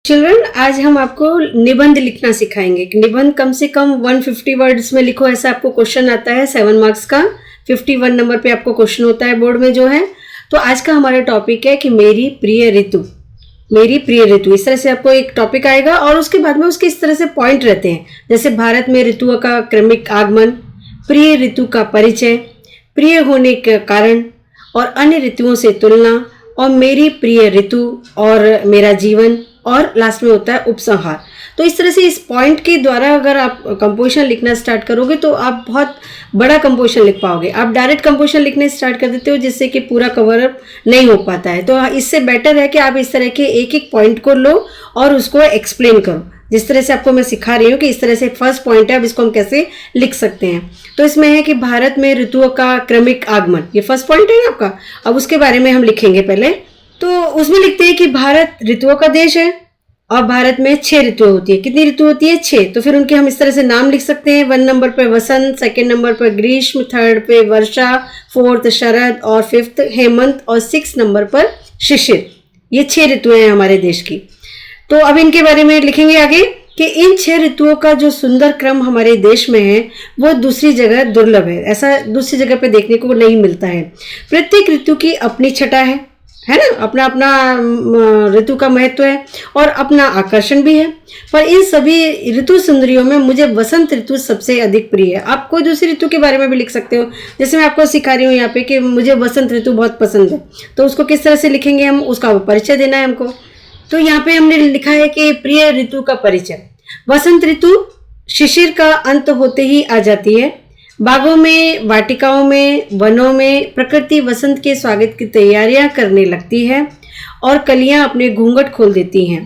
Children, आज हम आपको निबंध लिखना सिखाएंगे। निबंध कम से कम 150 वर्ड्स में लिखो, ऐसा आपको क्वेश्चन आता है 7 मार्क्स का। 51 नंबर पे आपको क्वेश्चन होता है बोर्ड में जो है। तो आज का हमारा टॉपिक है कि मेरी प्रिय ऋतु, मेरी प्रिय ऋतु। इस तरह से आपको एक टॉपिक आएगा और उसके बाद में उसके इस तरह से पॉइंट रहते हैं, जैसे भारत में ऋतुओं का क्रमिक आगमन, प्रिय ऋतु का परिचय, प्रिय होने के कारण और अन्य ऋतुओं से तुलना, और मेरी प्रिय ऋतु और मेरा जीवन, और लास्ट में होता है उपसंहार। तो इस तरह से इस पॉइंट के द्वारा अगर आप कंपोजिशन लिखना स्टार्ट करोगे तो आप बहुत बड़ा कंपोजिशन लिख पाओगे। आप डायरेक्ट कंपोजिशन लिखने स्टार्ट कर देते हो जिससे कि पूरा कवर अप नहीं हो पाता है। तो इससे बेटर है कि आप इस तरह के एक एक पॉइंट को लो और उसको एक्सप्लेन करो, जिस तरह से आपको मैं सिखा रही हूँ कि इस तरह से फर्स्ट पॉइंट है, अब इसको हम कैसे लिख सकते हैं। तो इसमें है कि भारत में ऋतुओं का क्रमिक आगमन, ये फर्स्ट पॉइंट है ना आपका। अब उसके बारे में हम लिखेंगे पहले। तो उसमें लिखते हैं कि भारत ऋतुओं का देश है और भारत में 6 ऋतुएं होती है। कितनी ऋतु होती है? 6। तो फिर उनके हम इस तरह से नाम लिख सकते हैं। 1 नंबर पे वसंत, 2nd नंबर पे ग्रीष्म, 3rd पे वर्षा, 4th शरद और 5th हेमंत और 6 नंबर पर शिशिर। ये 6 ऋतुएं हैं हमारे देश की। तो अब इनके बारे में लिखेंगे आगे कि इन 6 ऋतुओं का जो सुंदर क्रम हमारे देश में है वो दूसरी जगह दुर्लभ है, ऐसा दूसरी जगह पे देखने को नहीं मिलता है। प्रत्येक ऋतु की अपनी छटा है ना, अपना अपना ऋतु का महत्व है और अपना आकर्षण भी है। पर इन सभी ऋतु सुंदरियों में मुझे वसंत ऋतु सबसे अधिक प्रिय है। आप कोई दूसरी ऋतु के बारे में भी लिख सकते हो, जैसे मैं आपको सिखा रही हूँ यहाँ पे कि मुझे वसंत ऋतु बहुत पसंद है। तो उसको किस तरह से लिखेंगे हम, उसका परिचय देना है हमको। तो यहाँ पे हमने लिखा है कि प्रिय ऋतु का परिचय। वसंत ऋतु शिशिर का अंत होते ही आ जाती है। बागों में, वाटिकाओं में, वनों में प्रकृति वसंत के स्वागत की तैयारियां करने लगती है और कलियां अपने घूंघट खोल देती हैं।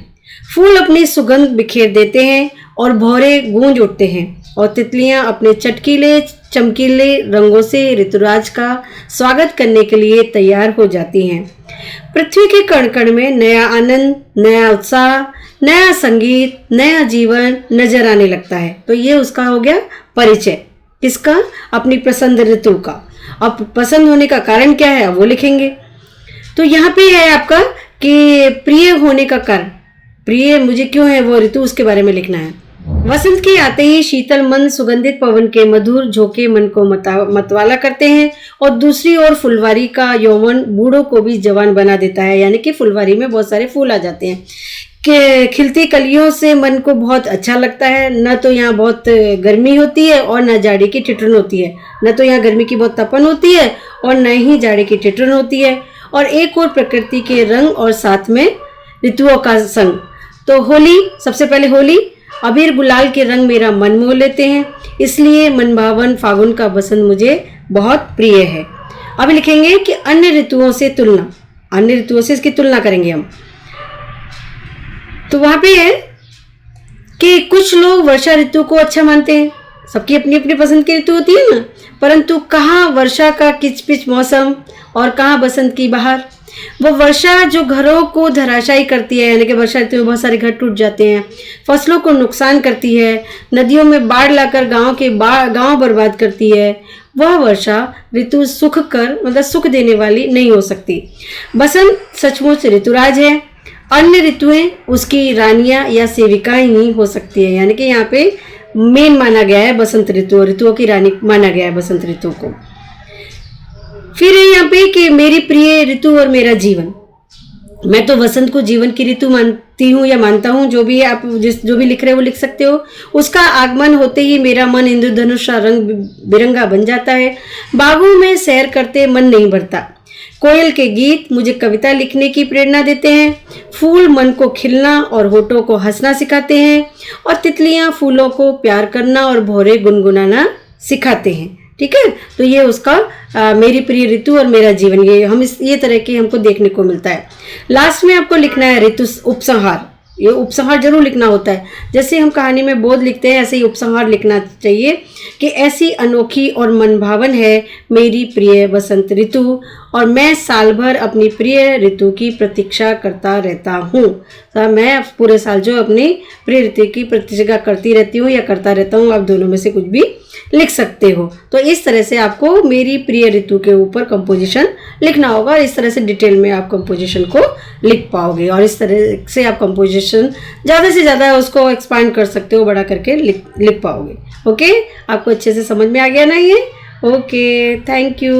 फूल अपनी सुगंध बिखेर देते हैं और भौरे गूंज उठते हैं और तितलियां अपने चटकीले चमकीले रंगों से ऋतुराज का स्वागत करने के लिए तैयार हो जाती हैं। पृथ्वी के कण कण में नया आनंद, नया उत्साह, नया संगीत, नया जीवन नजर आने लगता है। तो ये उसका हो गया परिचय, किसका? अपनी पसंद ऋतु का। अब पसंद होने का कारण क्या है वो लिखेंगे। तो यहाँ पे है आपका कि प्रिय होने का कारण, प्रिय मुझे क्यों है वो ऋतु, उसके बारे में लिखना है। वसंत के आते ही शीतल मन सुगंधित पवन के मधुर झोंके मन को मतवाला करते हैं और दूसरी ओर फुलवारी का यौवन बूढ़ों को भी जवान बना देता है। यानी कि फुलवारी में बहुत सारे फूल आ जाते हैं कि खिलती कलियों से मन को बहुत अच्छा लगता है। न तो यहाँ बहुत गर्मी होती है और न जाड़े की ठिठुरन होती है, न तो यहाँ गर्मी की बहुत तपन होती है और न ही जाड़े की ठिठुरन होती है। और एक और प्रकृति के रंग और साथ में ऋतुओं का संग। तो होली, सबसे पहले होली, अबीर गुलाल के रंग मेरा मन मोह लेते हैं, इसलिए मनभावन फागुन का बसंत मुझे बहुत प्रिय है। अब लिखेंगे कि अन्य ऋतुओं से तुलना, अन्य ऋतुओं से इसकी तुलना करेंगे हम। तो वहां पे है कि कुछ लोग वर्षा ऋतु को अच्छा मानते हैं, सबकी अपनी अपनी पसंद की ऋतु होती है ना, परंतु कहाँ वर्षा का किचपिच मौसम और कहाँ बसंत की बहार। वो वर्षा जो घरों को धराशायी करती है, यानी कि वर्षा ऋतु में बहुत सारे घर टूट जाते हैं, फसलों को नुकसान करती है, नदियों में बाढ़ लाकर गांव बर्बाद करती है, वह वर्षा ऋतु मतलब सुख देने वाली नहीं हो सकती। बसंत सचमुच ऋतुराज है, अन्य ऋतुएं उसकी रानियां या सेविकाएं ही हो सकती है। यानी कि यहाँ पे मेन माना गया है बसंत ऋतु, ऋतुओं की रानी माना गया है बसंत ऋतु को। फिर है यहाँ पे कि मेरी प्रिय ऋतु और मेरा जीवन। मैं तो वसंत को जीवन की ऋतु मानती हूँ या मानता हूँ, जो भी है आप जो भी लिख रहे हो वो लिख सकते हो। उसका आगमन होते ही मेरा मन इंद्रधनुष का रंग बिरंगा बन जाता है। बागों में सैर करते मन नहीं भरता। कोयल के गीत मुझे कविता लिखने की प्रेरणा देते हैं। फूल मन को खिलना और होठों को हंसना सिखाते हैं और तितलियां फूलों को प्यार करना और भौरे गुनगुनाना सिखाते हैं। ठीक है, तो ये उसका मेरी प्रिय ऋतु और मेरा जीवन, ये तरह के हमको देखने को मिलता है। लास्ट में आपको लिखना है ऋतु उपसंहार। ये उपसंहार जरूर लिखना होता है, जैसे हम कहानी में बोध लिखते हैं ऐसे ही उपसंहार लिखना चाहिए कि ऐसी अनोखी और मनभावन है मेरी प्रिय बसंत ऋतु और मैं साल भर अपनी प्रिय ऋतु की प्रतीक्षा करता रहता हूँ। मैं पूरे साल जो अपनी प्रिय ऋतु की प्रतिज्ञा करती रहती हूँ या करता रहता हूँ, आप दोनों में से कुछ भी लिख सकते हो। तो इस तरह से आपको मेरी प्रिय ऋतु के ऊपर कंपोजिशन लिखना होगा। इस तरह से डिटेल में आप कंपोजिशन को लिख पाओगे और इस तरह से आप कंपोजिशन ज़्यादा से ज़्यादा उसको एक्सपांड कर सकते हो, बड़ा करके लिख पाओगे। ओके, आपको अच्छे से समझ में आ गया ना ये? Okay, thank you.